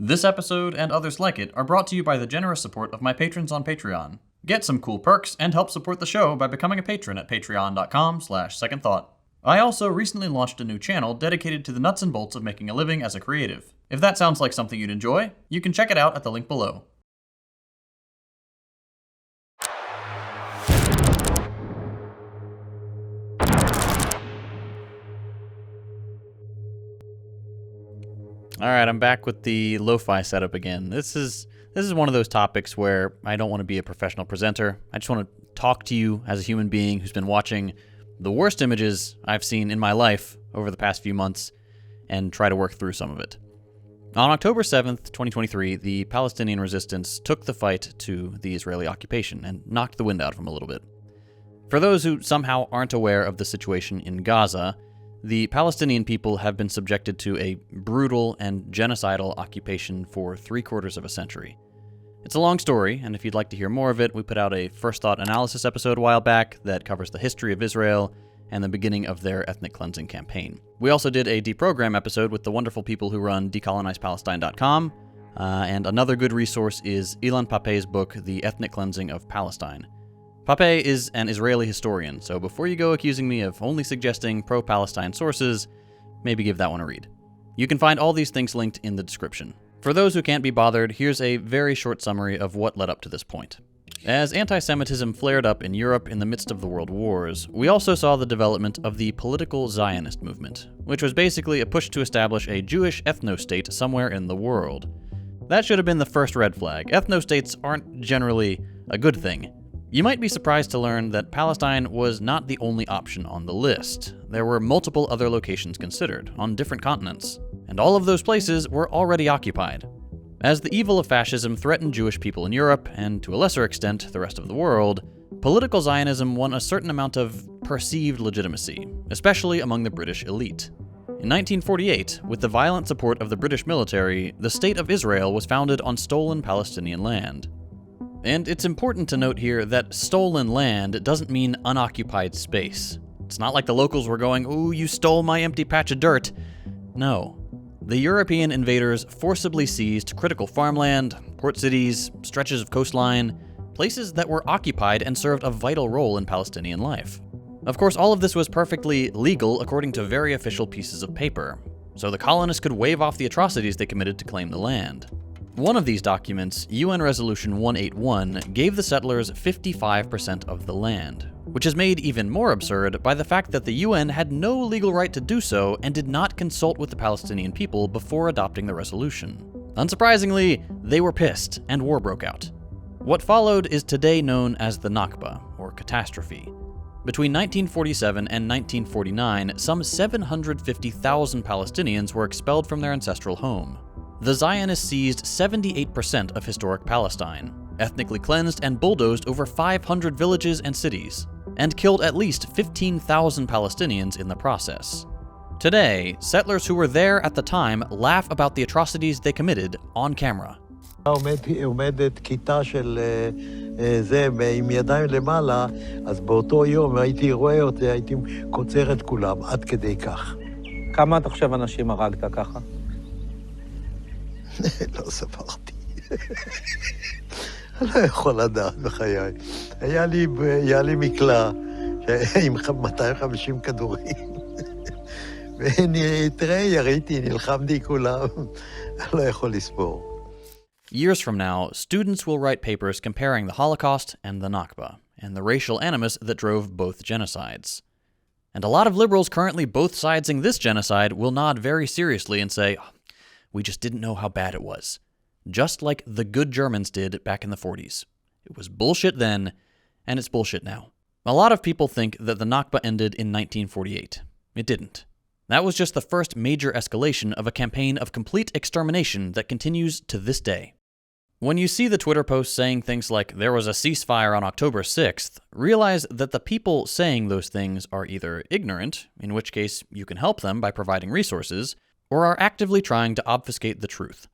This episode and others like it are brought to you by the generous support of my patrons on Patreon. Get some cool perks and help support the show by becoming a patron at patreon.com/secondthought. I also recently launched a new channel dedicated to the nuts and bolts of making a living as a creative. If that sounds like something you'd enjoy, you can check it out at the link below. Alright, I'm back with the lo-fi setup again. This is one of those topics where I don't want to be a professional presenter. I just want to talk to you as a human being who's been watching the worst images I've seen in my life over the past few months and try to work through some of it. On October 7th, 2023, the Palestinian resistance took the fight to the Israeli occupation and knocked the wind out of them a little bit. For those who somehow aren't aware of the situation in Gaza, the Palestinian people have been subjected to a brutal and genocidal occupation for 3/4 of a century. It's a long story, and if you'd like to hear more of it, we put out a First Thought analysis episode a while back that covers the history of Israel and the beginning of their ethnic cleansing campaign. We also did a Deprogram episode with the wonderful people who run decolonizepalestine.com, and another good resource is Ilan Pappé's book, The Ethnic Cleansing of Palestine. Pappé is an Israeli historian, so before you go accusing me of only suggesting pro-Palestine sources, maybe give that one a read. You can find all these things linked in the description. For those who can't be bothered, here's a very short summary of what led up to this point. As anti-Semitism flared up in Europe in the midst of the world wars, we also saw the development of the political Zionist movement, which was basically a push to establish a Jewish ethno-state somewhere in the world. That should have been the first red flag. Ethno-states aren't generally a good thing. You might be surprised to learn that Palestine was not the only option on the list. There were multiple other locations considered, on different continents, and all of those places were already occupied. As the evil of fascism threatened Jewish people in Europe, and to a lesser extent the rest of the world, political Zionism won a certain amount of perceived legitimacy, especially among the British elite. In 1948, with the violent support of the British military, the State of Israel was founded on stolen Palestinian land. And it's important to note here that stolen land doesn't mean unoccupied space. It's not like the locals were going, "Ooh, you stole my empty patch of dirt." No. The European invaders forcibly seized critical farmland, port cities, stretches of coastline, places that were occupied and served a vital role in Palestinian life. Of course, all of this was perfectly legal according to very official pieces of paper, so the colonists could wave off the atrocities they committed to claim the land. One of these documents, UN Resolution 181, gave the settlers 55% of the land, which is made even more absurd by the fact that the UN had no legal right to do so and did not consult with the Palestinian people before adopting the resolution. Unsurprisingly, they were pissed, and war broke out. What followed is today known as the Nakba, or catastrophe. Between 1947 and 1949, some 750,000 Palestinians were expelled from their ancestral home. The Zionists seized 78% of historic Palestine, ethnically cleansed and bulldozed over 500 villages and cities, and killed at least 15,000 Palestinians in the process. Today, settlers who were there at the time laugh about the atrocities they committed on camera. עומדת כיתה של זה עם ידיים למעלה, אז באותו יום הייתי רואה אותי, הייתי קוצר את כולם, עד כדי כך. כמה אתה חושב אנשים הרגת ככה? לא ספרתי. אני לא יכול לדעת בחיי. היה לי מקלע עם 250 כדורים. ותראה, יריתי, נלחמתי כולם. אני לא יכול לספור. Years from now, students will write papers comparing the Holocaust and the Nakba, and the racial animus that drove both genocides. And a lot of liberals currently both siding this genocide will nod very seriously and say, "We just didn't know how bad it was." Just like the good Germans did back in the 40s. It was bullshit then, and it's bullshit now. A lot of people think that the Nakba ended in 1948. It didn't. That was just the first major escalation of a campaign of complete extermination that continues to this day. When you see the Twitter posts saying things like, "There was a ceasefire on October 6th, realize that the people saying those things are either ignorant, in which case you can help them by providing resources, or are actively trying to obfuscate the truth.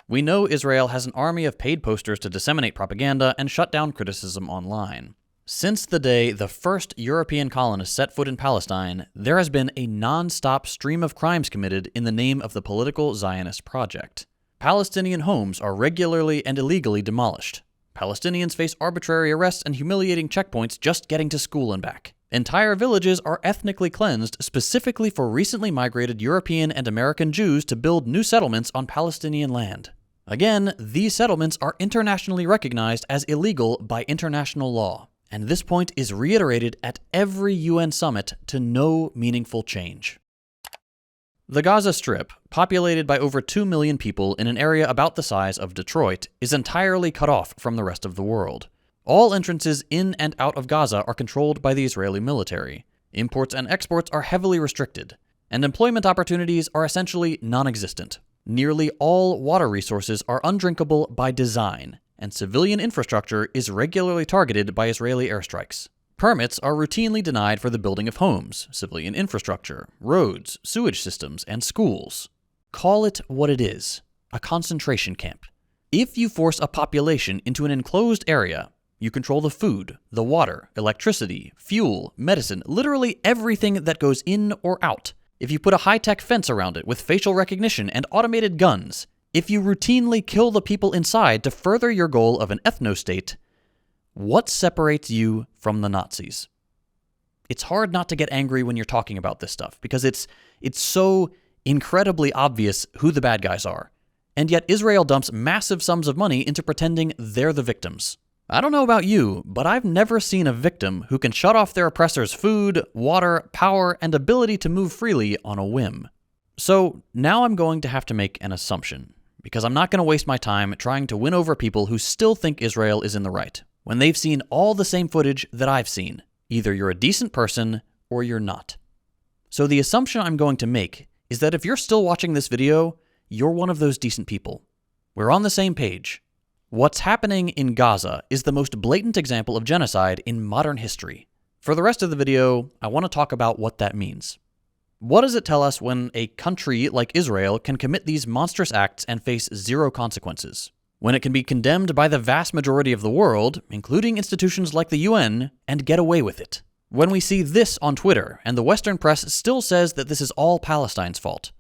We know Israel has an army of paid posters to disseminate propaganda and shut down criticism online. Since the day the first European colonists set foot in Palestine, there has been a non-stop stream of crimes committed in the name of the political Zionist project. Palestinian homes are regularly and illegally demolished. Palestinians face arbitrary arrests and humiliating checkpoints just getting to school and back. Entire villages are ethnically cleansed specifically for recently migrated European and American Jews to build new settlements on Palestinian land. Again, these settlements are internationally recognized as illegal by international law, and this point is reiterated at every UN summit to no meaningful change. The Gaza Strip, populated by over 2 million people in an area about the size of Detroit, is entirely cut off from the rest of the world. All entrances in and out of Gaza are controlled by the Israeli military. Imports and exports are heavily restricted, and employment opportunities are essentially non-existent. Nearly all water resources are undrinkable by design, and civilian infrastructure is regularly targeted by Israeli airstrikes. Permits are routinely denied for the building of homes, civilian infrastructure, roads, sewage systems, and schools. Call it what it is, a concentration camp. If you force a population into an enclosed area, you control the food, the water, electricity, fuel, medicine, literally everything that goes in or out. If you put a high-tech fence around it with facial recognition and automated guns, if you routinely kill the people inside to further your goal of an ethno-state, what separates you from the Nazis? It's hard not to get angry when you're talking about this stuff, because it's so incredibly obvious who the bad guys are. And yet Israel dumps massive sums of money into pretending they're the victims. I don't know about you, but I've never seen a victim who can shut off their oppressor's food, water, power, and ability to move freely on a whim. So now I'm going to have to make an assumption, because I'm not going to waste my time trying to win over people who still think Israel is in the right, when they've seen all the same footage that I've seen. Either you're a decent person or you're not. So the assumption I'm going to make is that if you're still watching this video, you're one of those decent people. We're on the same page. What's happening in Gaza is the most blatant example of genocide in modern history. For the rest of the video, I want to talk about what that means. What does it tell us when a country like Israel can commit these monstrous acts and face zero consequences? When it can be condemned by the vast majority of the world, including institutions like the UN, and get away with it? When we see this on Twitter, and the Western press still says that this is all Palestine's fault.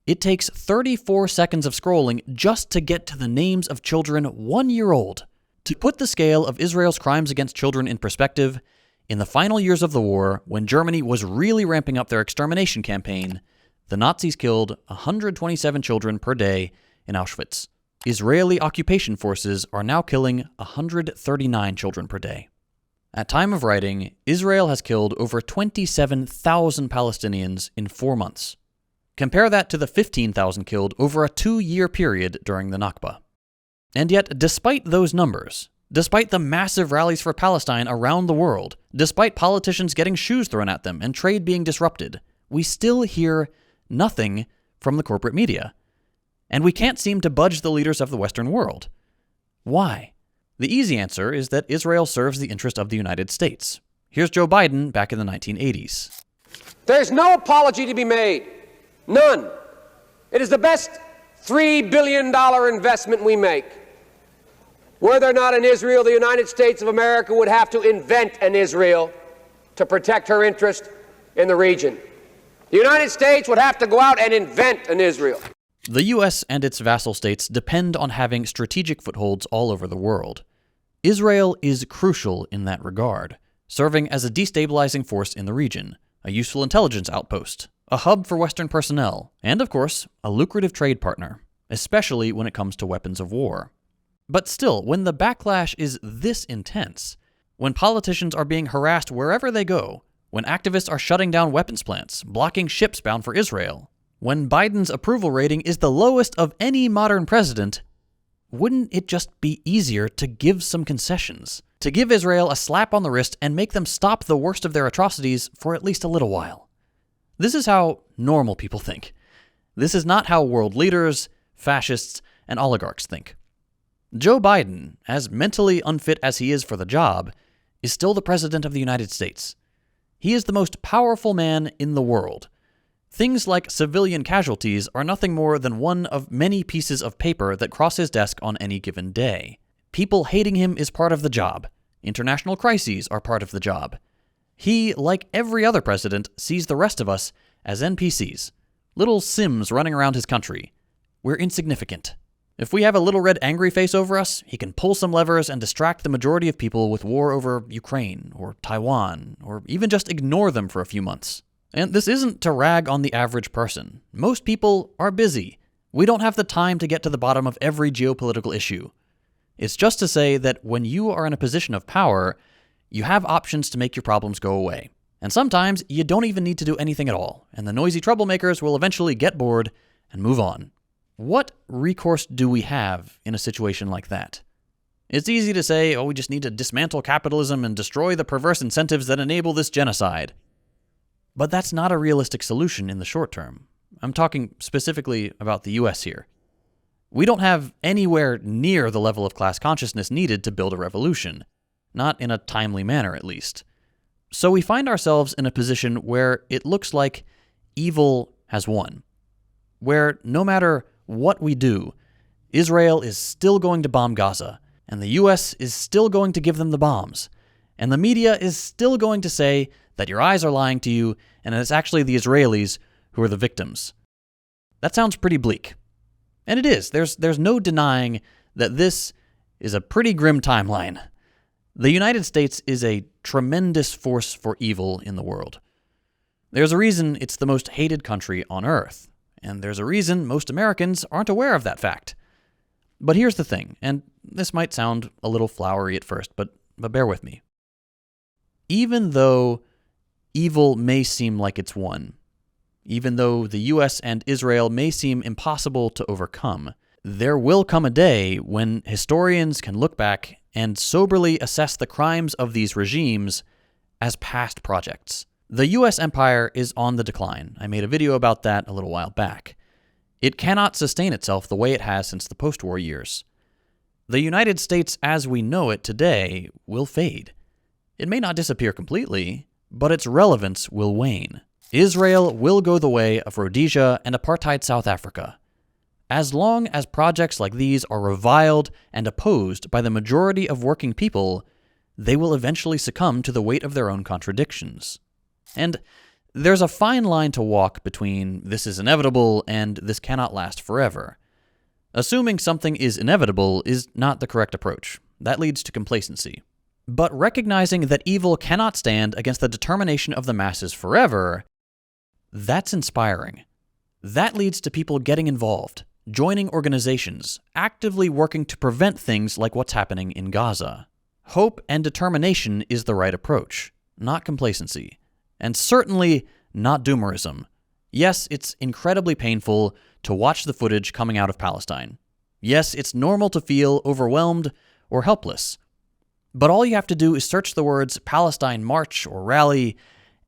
It takes 34 seconds of scrolling just to get to the names of children 1 year old. To put the scale of Israel's crimes against children in perspective, in the final years of the war, when Germany was really ramping up their extermination campaign, the Nazis killed 127 children per day in Auschwitz. Israeli occupation forces are now killing 139 children per day. At time of writing, Israel has killed over 27,000 Palestinians in 4 months. Compare that to the 15,000 killed over a 2-year period during the Nakba. And yet, despite those numbers, despite the massive rallies for Palestine around the world, despite politicians getting shoes thrown at them and trade being disrupted, we still hear nothing from the corporate media. And we can't seem to budge the leaders of the Western world. Why? The easy answer is that Israel serves the interest of the United States. Here's Joe Biden back in the 1980s. There's no apology to be made. None. It is the best $3 billion investment we make. Were there not an Israel, the United States of America would have to invent an Israel to protect her interest in the region. The United States would have to go out and invent an Israel. The U.S. and its vassal states depend on having strategic footholds all over the world. Israel is crucial in that regard, serving as a destabilizing force in the region, a useful intelligence outpost, a hub for Western personnel, and, of course, a lucrative trade partner, especially when it comes to weapons of war. But still, when the backlash is this intense, when politicians are being harassed wherever they go, when activists are shutting down weapons plants, blocking ships bound for Israel, when Biden's approval rating is the lowest of any modern president, wouldn't it just be easier to give some concessions? To give Israel a slap on the wrist and make them stop the worst of their atrocities for at least a little while? This is how normal people think. This is not how world leaders, fascists, and oligarchs think. Joe Biden, as mentally unfit as he is for the job, is still the president of the United States. He is the most powerful man in the world. Things like civilian casualties are nothing more than one of many pieces of paper that cross his desk on any given day. People hating him is part of the job. International crises are part of the job. He, like every other president, sees the rest of us as NPCs, little Sims running around his country. We're insignificant. If we have a little red angry face over us, he can pull some levers and distract the majority of people with war over Ukraine or Taiwan, or even just ignore them for a few months. And this isn't to rag on the average person. Most people are busy. We don't have the time to get to the bottom of every geopolitical issue. It's just to say that when you are in a position of power, you have options to make your problems go away. And sometimes you don't even need to do anything at all, and the noisy troublemakers will eventually get bored and move on. What recourse do we have in a situation like that? It's easy to say, we just need to dismantle capitalism and destroy the perverse incentives that enable this genocide. But that's not a realistic solution in the short term. I'm talking specifically about the US here. We don't have anywhere near the level of class consciousness needed to build a revolution. Not in a timely manner, at least. So we find ourselves in a position where it looks like evil has won. Where no matter what we do, Israel is still going to bomb Gaza, and the US is still going to give them the bombs, and the media is still going to say that your eyes are lying to you, and it's actually the Israelis who are the victims. That sounds pretty bleak. And it is. There's no denying that this is a pretty grim timeline. The United States is a tremendous force for evil in the world. There's a reason it's the most hated country on Earth. And there's a reason most Americans aren't aware of that fact. But here's the thing, and this might sound a little flowery at first, but bear with me. Even though evil may seem like it's won, even though the US and Israel may seem impossible to overcome, there will come a day when historians can look back and soberly assess the crimes of these regimes as past projects. The US empire is on the decline. I made a video about that a little while back. It cannot sustain itself the way it has since the post-war years. The United States as we know it today will fade. It may not disappear completely, but its relevance will wane. Israel will go the way of Rhodesia and apartheid South Africa. As long as projects like these are reviled and opposed by the majority of working people, they will eventually succumb to the weight of their own contradictions. And there's a fine line to walk between this is inevitable and this cannot last forever. Assuming something is inevitable is not the correct approach. That leads to complacency. But recognizing that evil cannot stand against the determination of the masses forever, that's inspiring. That leads to people getting involved, joining organizations, actively working to prevent things like what's happening in Gaza. Hope and determination is the right approach, not complacency. And certainly not doomerism. Yes, it's incredibly painful to watch the footage coming out of Palestine. Yes, it's normal to feel overwhelmed or helpless. But all you have to do is search the words Palestine March or Rally,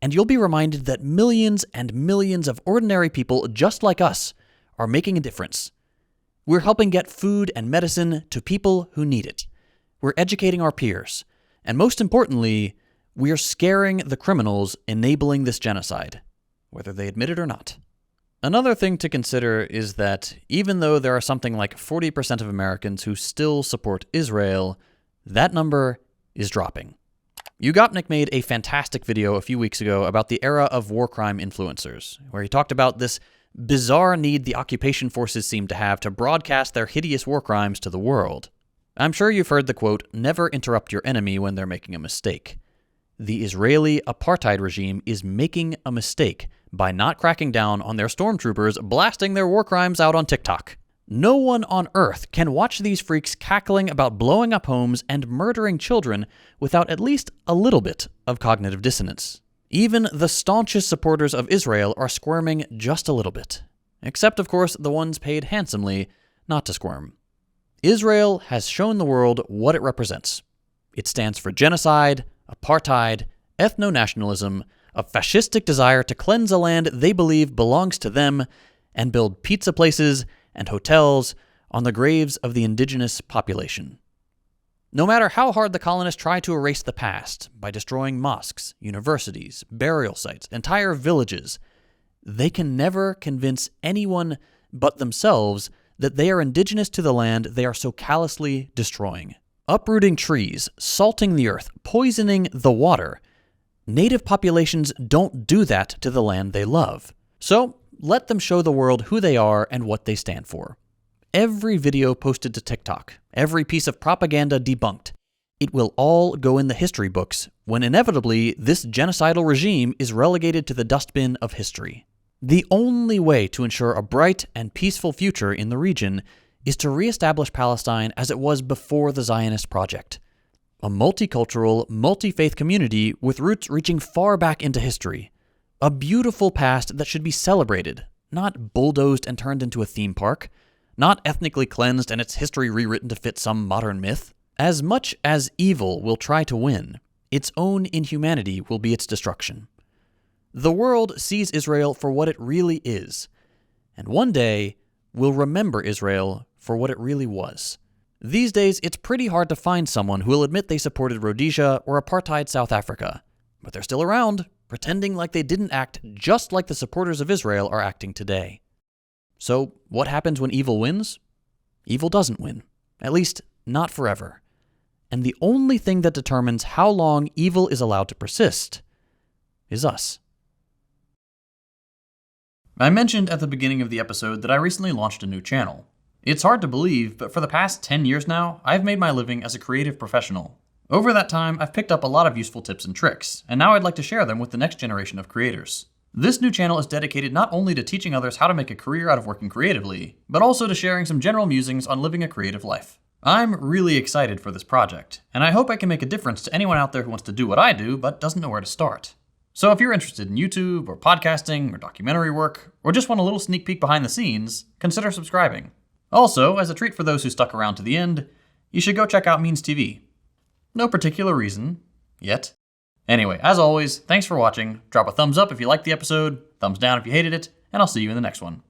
and you'll be reminded that millions and millions of ordinary people just like us are making a difference. We're helping get food and medicine to people who need it. We're educating our peers. And most importantly, we are scaring the criminals enabling this genocide, whether they admit it or not. Another thing to consider is that even though there are something like 40% of Americans who still support Israel, that number is dropping. Ugopnik made a fantastic video a few weeks ago about the era of war crime influencers, where he talked about this bizarre need the occupation forces seem to have to broadcast their hideous war crimes to the world. I'm sure you've heard the quote, "Never interrupt your enemy when they're making a mistake." The Israeli apartheid regime is making a mistake by not cracking down on their stormtroopers blasting their war crimes out on TikTok. No one on Earth can watch these freaks cackling about blowing up homes and murdering children without at least a little bit of cognitive dissonance. Even the staunchest supporters of Israel are squirming just a little bit. Except, of course, the ones paid handsomely not to squirm. Israel has shown the world what it represents. It stands for genocide, apartheid, ethno-nationalism, a fascistic desire to cleanse a land they believe belongs to them, and build pizza places and hotels on the graves of the indigenous population. No matter how hard the colonists try to erase the past by destroying mosques, universities, burial sites, entire villages, they can never convince anyone but themselves that they are indigenous to the land they are so callously destroying. Uprooting trees, salting the earth, poisoning the water. Native populations don't do that to the land they love. So let them show the world who they are and what they stand for. every video posted to TikTok, every piece of propaganda debunked. It will all go in the history books when inevitably this genocidal regime is relegated to the dustbin of history. The only way to ensure a bright and peaceful future in the region is to reestablish Palestine as it was before the Zionist project. A multicultural, multi-faith community with roots reaching far back into history. A beautiful past that should be celebrated, not bulldozed and turned into a theme park, not ethnically cleansed and its history rewritten to fit some modern myth. As much as evil will try to win, its own inhumanity will be its destruction. The world sees Israel for what it really is, and one day will remember Israel for what it really was. These days, it's pretty hard to find someone who will admit they supported Rhodesia or apartheid South Africa, but they're still around, pretending like they didn't act just like the supporters of Israel are acting today. So, what happens when evil wins? Evil doesn't win. At least, not forever. And the only thing that determines how long evil is allowed to persist is us. I mentioned at the beginning of the episode that I recently launched a new channel. It's hard to believe, but for the past 10 years now, I've made my living as a creative professional. Over that time, I've picked up a lot of useful tips and tricks, and now I'd like to share them with the next generation of creators. This new channel is dedicated not only to teaching others how to make a career out of working creatively, but also to sharing some general musings on living a creative life. I'm really excited for this project, and I hope I can make a difference to anyone out there who wants to do what I do but doesn't know where to start. So if you're interested in YouTube, or podcasting, or documentary work, or just want a little sneak peek behind the scenes, consider subscribing. Also, as a treat for those who stuck around to the end, you should go check out Means TV. No particular reason, yet. Anyway, as always, thanks for watching. Drop a thumbs up if you liked the episode, thumbs down if you hated it, and I'll see you in the next one.